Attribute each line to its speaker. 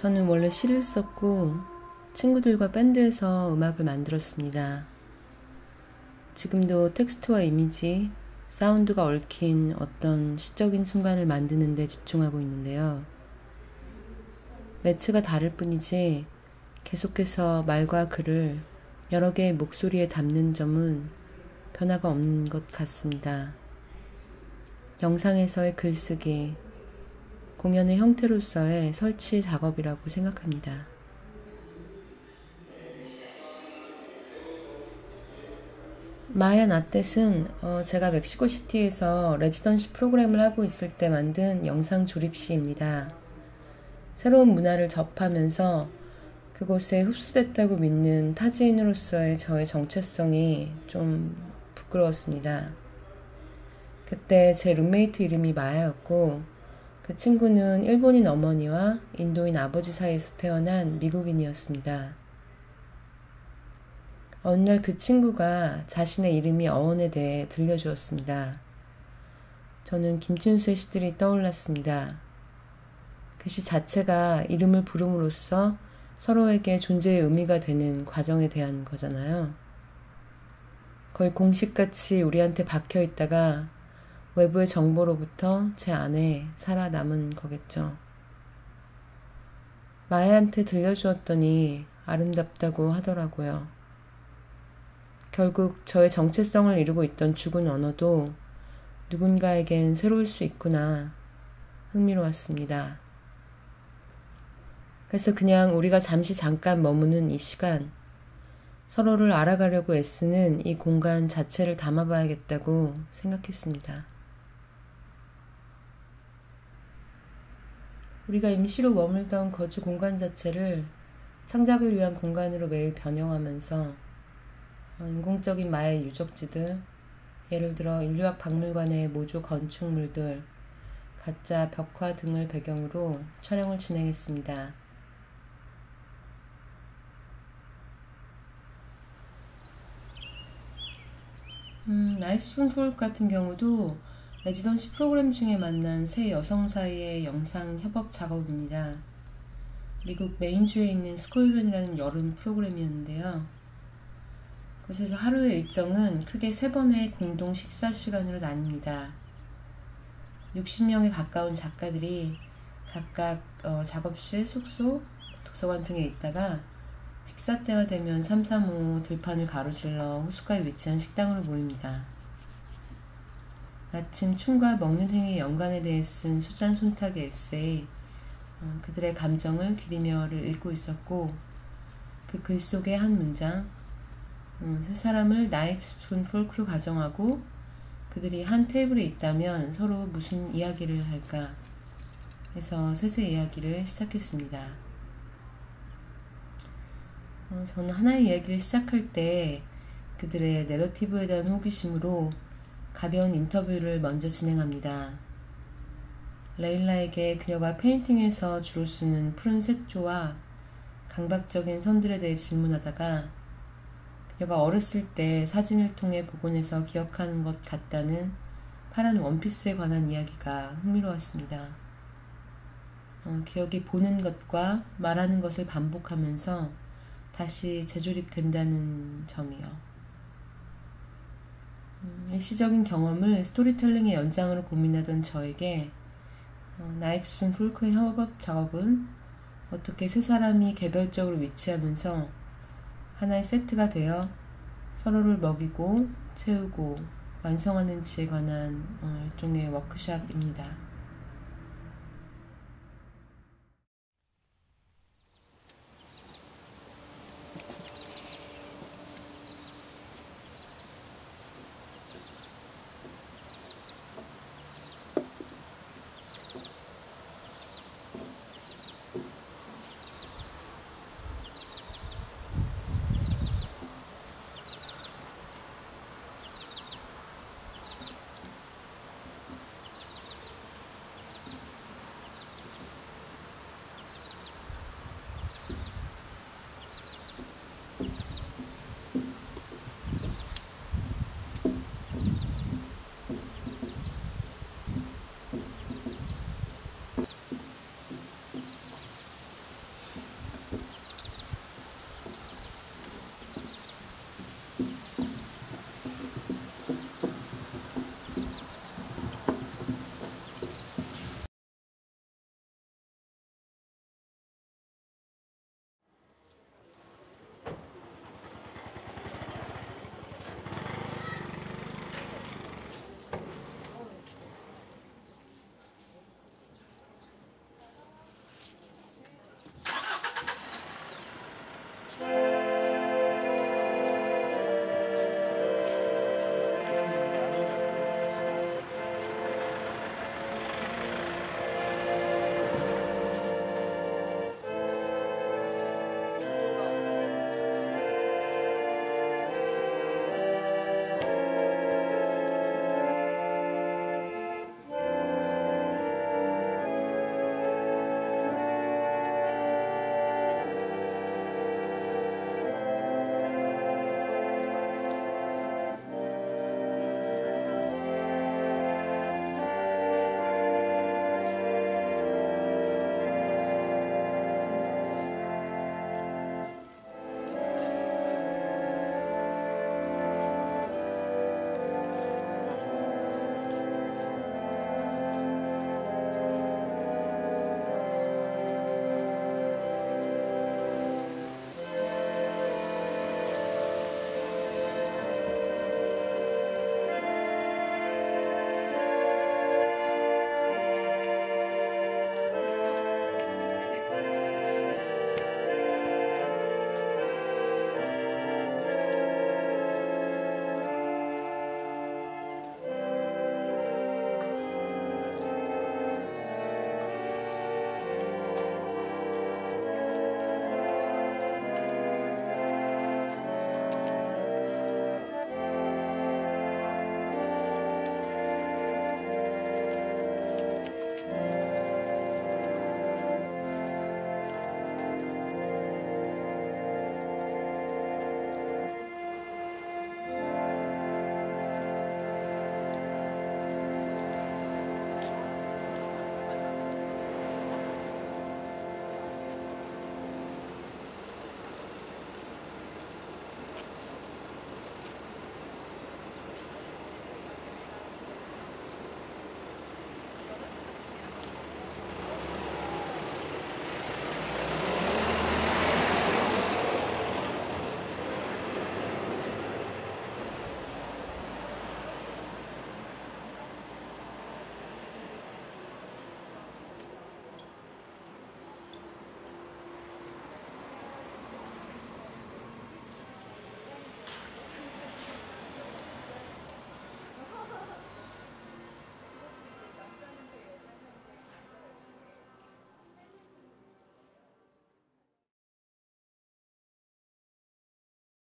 Speaker 1: 저는 원래 시를 썼고 친구들과 밴드에서 음악을 만들었습니다. 지금도 텍스트와 이미지, 사운드가 얽힌 어떤 시적인 순간을 만드는 데 집중하고 있는데요. 매체가 다를 뿐이지 계속해서 말과 글을 여러 개의 목소리에 담는 점은 변화가 없는 것 같습니다. 영상에서의 글쓰기, 공연의 형태로서의 설치 작업이라고 생각합니다. 마야 나댓은 제가 멕시코시티에서 레지던시 프로그램을 하고 있을 때 만든 영상 조립시입니다. 새로운 문화를 접하면서 그곳에 흡수됐다고 믿는 타지인으로서의 저의 정체성이 좀 부끄러웠습니다. 그때 제 룸메이트 이름이 마야였고 그 친구는 일본인 어머니와 인도인 아버지 사이에서 태어난 미국인이었습니다. 어느 날 그 친구가 자신의 이름이 어원에 대해 들려주었습니다. 저는 김춘수의 시들이 떠올랐습니다. 그 시 자체가 이름을 부름으로써 서로에게 존재의 의미가 되는 과정에 대한 거잖아요. 거의 공식같이 우리한테 박혀 있다가 외부의 정보로부터 제 안에 살아남은 거겠죠. 마야한테 들려주었더니 아름답다고 하더라고요. 결국 저의 정체성을 이루고 있던 죽은 언어도 누군가에겐 새로울 수 있구나 흥미로웠습니다. 그래서 그냥 우리가 잠깐 머무는 이 시간, 서로를 알아가려고 애쓰는 이 공간 자체를 담아봐야겠다고 생각했습니다. 우리가 임시로 머물던 거주 공간 자체를 창작을 위한 공간으로 매일 변형하면서 인공적인 마의 유적지들, 예를 들어 인류학 박물관의 모조 건축물들, 가짜 벽화 등을 배경으로 촬영을 진행했습니다. 나이프스 폰 폴크 같은 경우도 레지던시 프로그램 중에 만난 세 여성 사이의 영상 협업 작업입니다. 미국 메인주에 있는 스콜견이라는 여름 프로그램이었는데요. 그곳에서 하루의 일정은 크게 3번의 공동 식사 시간으로 나뉩니다. 60명에 가까운 작가들이 각각 작업실, 숙소, 도서관 등에 있다가 식사 때가 되면 335 들판을 가로질러 호숫가에 위치한 식당으로 모입니다. 마침 춤과 먹는 행위의 연관에 대해 쓴 수잔 손탁의 에세이 그들의 감정을 기리며를 읽고 있었고 그 글 속의 한 문장 세 사람을 나이프스 폰 폴크로 가정하고 그들이 한 테이블에 있다면 서로 무슨 이야기를 할까 해서 셋의 이야기를 시작했습니다. 저는 하나의 이야기를 시작할 때 그들의 내러티브에 대한 호기심으로 가벼운 인터뷰를 먼저 진행합니다. 레일라에게 그녀가 페인팅에서 주로 쓰는 푸른 색조와 강박적인 선들에 대해 질문하다가 그녀가 어렸을 때 사진을 통해 복원해서 기억하는 것 같다는 파란 원피스에 관한 이야기가 흥미로웠습니다. 기억이 보는 것과 말하는 것을 반복하면서 다시 재조립된다는 점이요. 일시적인 경험을 스토리텔링의 연장으로 고민하던 저에게 나이프스 폰 폴크의 협업 작업은 어떻게 세 사람이 개별적으로 위치하면서 하나의 세트가 되어 서로를 먹이고 채우고 완성하는지에 관한 일종의 워크숍입니다.